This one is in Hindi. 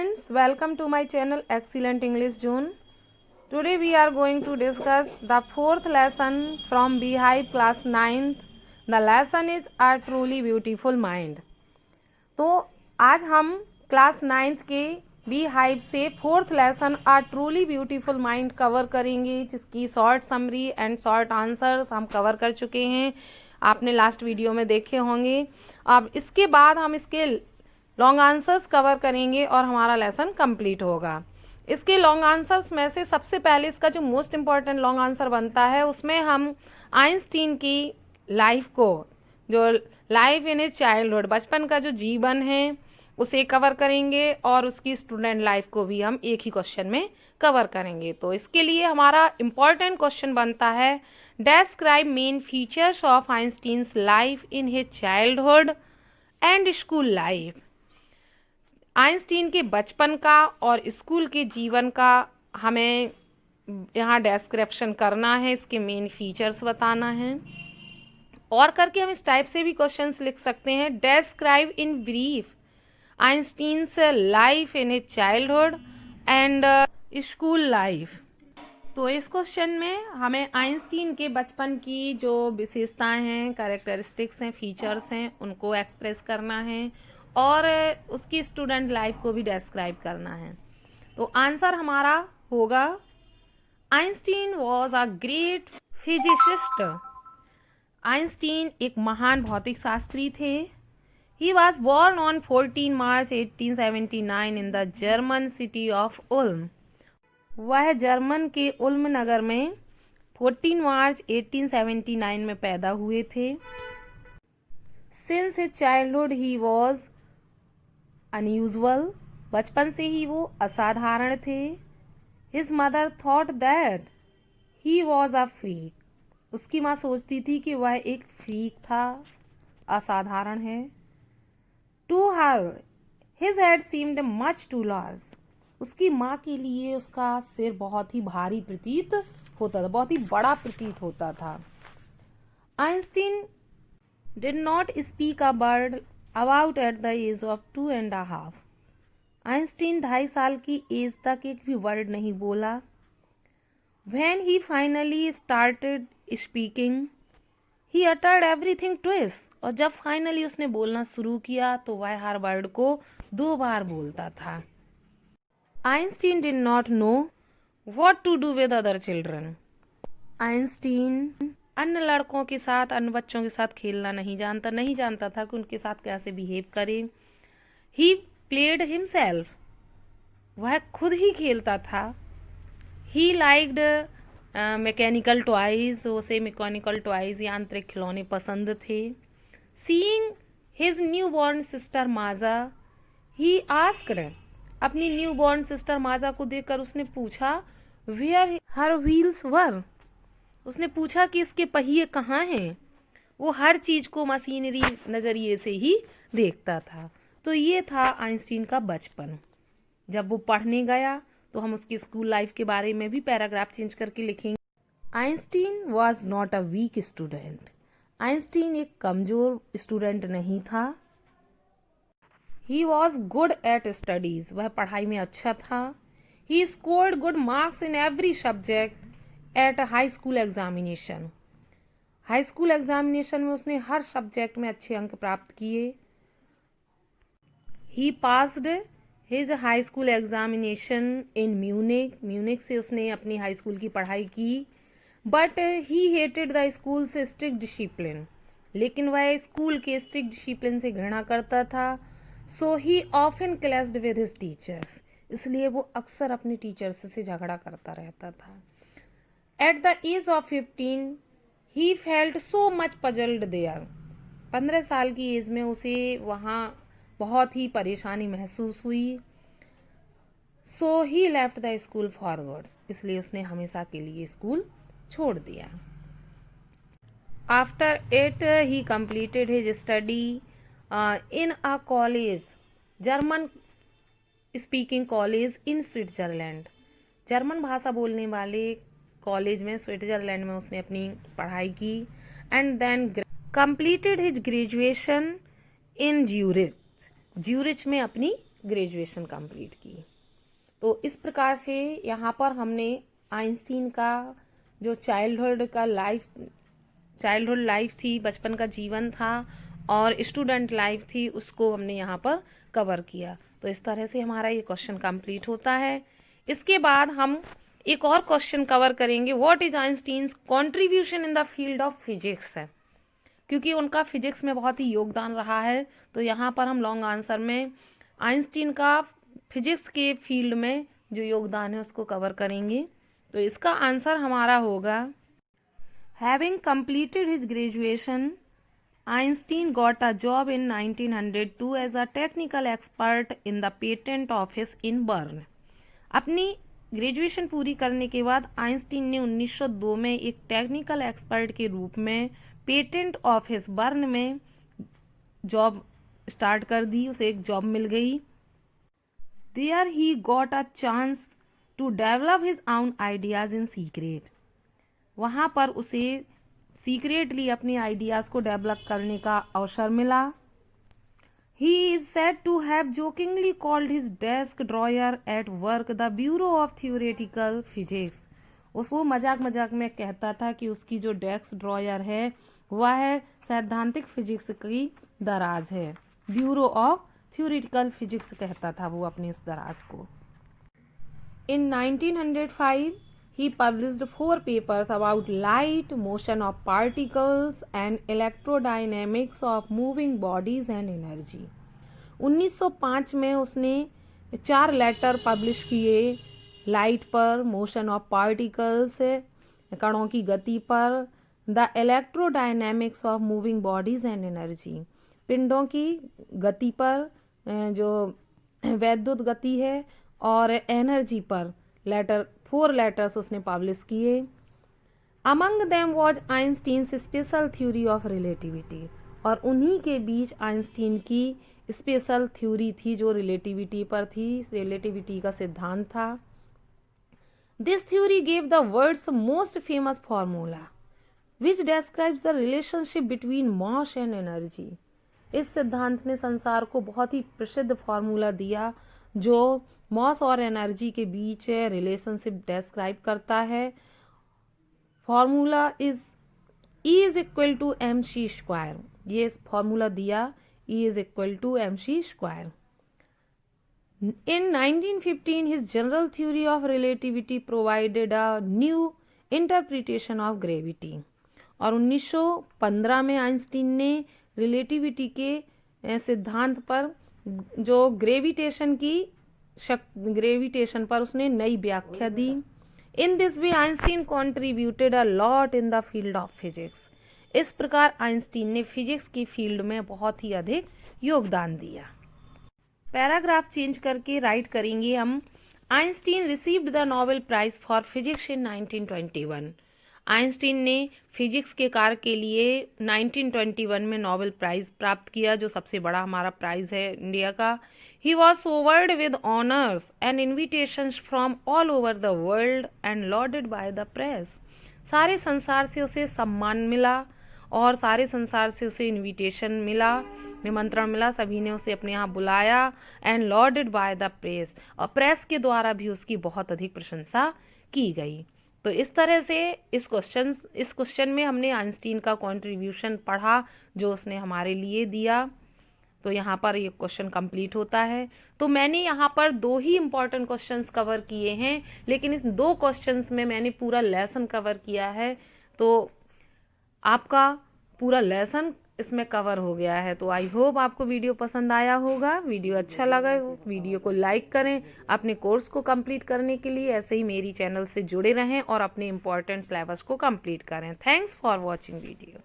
friends, welcome to my channel Excellent English Zone. Today we are going to discuss the fourth lesson from Beehive class 9th. The lesson is A Truly Beautiful Mind. तो आज हम क्लास 9th के Beehive से fourth lesson A Truly Beautiful Mind cover करेंगे, जिसकी short summary and short answers हम कवर कर चुके हैं, आपने लास्ट वीडियो में देखे होंगे। अब इसके बाद हम इसके लॉन्ग आंसर्स कवर करेंगे और हमारा लेसन कंप्लीट होगा। इसके लॉन्ग आंसर्स में से सबसे पहले इसका जो मोस्ट इम्पॉर्टेंट लॉन्ग आंसर बनता है, उसमें हम आइंस्टीन की लाइफ को, जो लाइफ इन हिज चाइल्डहुड, बचपन का जो जीवन है उसे कवर करेंगे और उसकी स्टूडेंट लाइफ को भी हम एक ही क्वेश्चन में कवर करेंगे। तो इसके लिए हमारा इम्पॉर्टेंट क्वेश्चन बनता है, describe main features of Einstein's life in his childhood and school life. Einstein के बचपन का और स्कूल के जीवन का हमें यहाँ डिस्क्रिप्शन करना है, इसके मेन फीचर्स बताना है। और करके हम इस टाइप से भी क्वेश्चंस लिख सकते हैं, describe in brief Einstein's life in his childhood and school life. तो इस क्वेश्चन में हमें आइंस्टीन के बचपन की जो विशेषताएं हैं, कैरेक्टरिस्टिक्स हैं, फीचर्स हैं, उनको एक्सप्रेस करना है और उसकी स्टूडेंट लाइफ को भी डिस्क्राइब करना है। तो आंसर हमारा होगा, Einstein was a great physicist. Einstein एक महान भौतिक शास्त्री थे। He was born on 14 March 1879 in the German city of Uloom. वह जर्मन के उल्म नगर में 14 मार्च 1879 में पैदा हुए थे। Since his childhood he was unusual, बचपन से ही वो असाधारण थे। His mother thought that he was a freak, उसकी माँ सोचती थी कि वह एक फ्रीक था, असाधारण है। To her his head seemed much too large, उसकी माँ के लिए उसका सिर बहुत ही भारी प्रतीत होता था, बहुत ही बड़ा प्रतीत होता था। Einstein did not speak a word about at the age of 2.5। Einstein 2.5 साल की एज तक एक भी वर्ड नहीं बोला। When he finally started speaking he uttered everything twice, और जब फाइनली उसने बोलना शुरू किया तो वह हर वर्ड को 2 बार बोलता था। Einstein did not know what to do with other children. Einstein अन्य लड़कों के साथ, अन्य बच्चों के साथ खेलना नहीं जानता था कि उनके साथ कैसे बिहेव करें। ही प्लेड हिमसेल्फ, वह खुद ही खेलता था। ही लाइक्ड मैकेनिकल टॉयज, उसे मैकेनिकल टॉयज यांत्रिक खिलौने पसंद थे। Seeing his new born sister Maaza, he asked, अपनी न्यू बॉर्न सिस्टर माजा को देखकर उसने पूछा, वेयर हर व्हील्स वर, उसने पूछा कि इसके पहिए कहाँ हैं। वो हर चीज को मशीनरी नजरिए से ही देखता था। तो ये था आइंस्टीन का बचपन। जब वो पढ़ने गया तो हम उसकी स्कूल लाइफ के बारे में भी पैराग्राफ चेंज करके लिखेंगे। Einstein was not a weak student, Einstein एक कमजोर स्टूडेंट नहीं था। He was good at studies, वह पढ़ाई में अच्छा था। He scored good marks in every subject at high school examination, high school examination में उसने हर सब्जेक्ट में अच्छे अंक प्राप्त किए। He passed his high school examination in Munich, Munich से उसने अपनी हाई स्कूल की पढ़ाई की। But he hated the school से स्ट्रिक्ट डिसिप्लिन, लेकिन वह स्कूल के स्ट्रिक्ट डिसिप्लिन से घृणा करता था। So he often clashed with his teachers, इसलिए वो अक्सर अपने टीचर्स से झगड़ा करता रहता था। At the age of 15, he felt so much puzzled there. 15 साल की एज में उसे वहाँ बहुत ही परेशानी महसूस हुई। So he left the school for good, इसलिए उसने हमेशा के लिए स्कूल छोड़ दिया। After it, he completed his study in a college, German speaking college in Switzerland. German भाषा बोलने वाले कॉलेज में, स्विट्जरलैंड में उसने अपनी पढ़ाई की। And then completed his graduation in Zurich, Zurich में अपनी ग्रेजुएशन कंप्लीट की। तो इस प्रकार से यहाँ पर हमने आइंस्टीन का जो चाइल्डहुड लाइफ थी, बचपन का जीवन था, और स्टूडेंट लाइफ थी, उसको हमने यहाँ पर कवर किया। तो इस तरह से हमारा ये क्वेश्चन कंप्लीट होता है। इसके बाद हम एक और क्वेश्चन कवर करेंगे, what is Einstein's contribution in the field of physics है, क्योंकि उनका फिजिक्स में बहुत ही योगदान रहा है। तो यहाँ पर हम लॉन्ग आंसर में आइंस्टीन का फिजिक्स के फील्ड में जो योगदान है उसको कवर करेंगे। तो इसका आंसर हमारा होगा, having completed his graduation Einstein got a job in 1902 as a technical expert in the patent office in Bern. अपनी ग्रेजुएशन पूरी करने के बाद आइंस्टीन ने 1902 में एक टेक्निकल एक्सपर्ट के रूप में पेटेंट ऑफिस बर्न में जॉब स्टार्ट कर दी, उसे एक जॉब मिल गई। There he got a chance to develop his own ideas in secret. वहाँ पर उसे सीक्रेटली अपनी आइडियाज को डेवलप करने का अवसर मिला। He is said to have jokingly called his desk drawer at work the Bureau of Theoretical Physics. वो मजाक मजाक में कहता था कि उसकी जो डेस्क ड्रॉयर है वह सैद्धांतिक फिजिक्स की दराज है। ब्यूरो ऑफ थियोरेटिकल फिजिक्स कहता था वो अपनी उस दराज को। In 1905 he published 4 papers about light, motion of particles and electrodynamics of moving bodies and energy. 1905 में उसने 4 लेटर पब्लिश किए लाइट पर, मोशन ऑफ पार्टिकल्स कणों की गति पर, the electrodynamics of moving bodies and energy पिंडों की गति पर, जो वैद्युत गति है, और एनर्जी पर 4 लेटर्स उसने पब्लिश किए। Among them was Einstein's special theory of relativity, और उन्हीं के बीच आइंस्टीन की स्पेशल थ्योरी थी जो रिलेटिविटी पर थी, रिलेटिविटी का सिद्धांत था। This theory gave the world's most famous formula which describes the relationship between mass and energy. इस सिद्धांत ने संसार को बहुत ही प्रसिद्ध फॉर्मूला दिया जो मॉस और एनर्जी के बीच रिलेशनशिप डिस्क्राइब करता है। Formula is E is equal to mc²। ये फॉर्मूला दिया, E is equal to mc²। In 1915 his general theory of relativity provided a new interpretation of gravity. और 1915 में आइंस्टीन ने रिलेटिविटी के सिद्धांत पर जो ग्रेविटेशन पर उसने नई व्याख्या दी। In this way Einstein contributed a lot in the field of physics. इस प्रकार आइंस्टीन ने फिजिक्स की फील्ड में बहुत ही अधिक योगदान दिया। पैराग्राफ चेंज करके राइट करेंगे हम, Einstein received the Nobel prize for physics in 1921। Einstein ने फिजिक्स के कार्य के लिए 1921 में नोबेल प्राइज प्राप्त किया, जो सबसे बड़ा हमारा प्राइज है इंडिया का। He was showered with honours and invitations from all over the world and lauded by the press. सारे संसार से उसे सम्मान मिला और सारे संसार से उसे इन्विटेशन मिला, निमंत्रण मिला, सभी ने उसे अपने यहाँ बुलाया। And lauded by the press, और प्रेस के द्वारा भी उसकी बहुत अधिक प्रशंसा की गई। तो इस तरह से इस क्वेश्चन में हमने आइंस्टीन का कंट्रीब्यूशन पढ़ा जो उसने हमारे लिए दिया। तो यहाँ पर ये क्वेश्चन कंप्लीट होता है। तो मैंने यहाँ पर 2 ही इम्पॉर्टेंट क्वेश्चंस कवर किए हैं, लेकिन इस 2 क्वेश्चंस में मैंने पूरा लेसन कवर किया है। तो आपका पूरा लेसन इसमें कवर हो गया है। तो आई होप आपको वीडियो पसंद आया होगा। वीडियो अच्छा लगा वीडियो को लाइक करें। अपने कोर्स को कंप्लीट करने के लिए ऐसे ही मेरी चैनल से जुड़े रहें और अपने इम्पोर्टेंट सिलेबस को कंप्लीट करें। Thanks for watching video.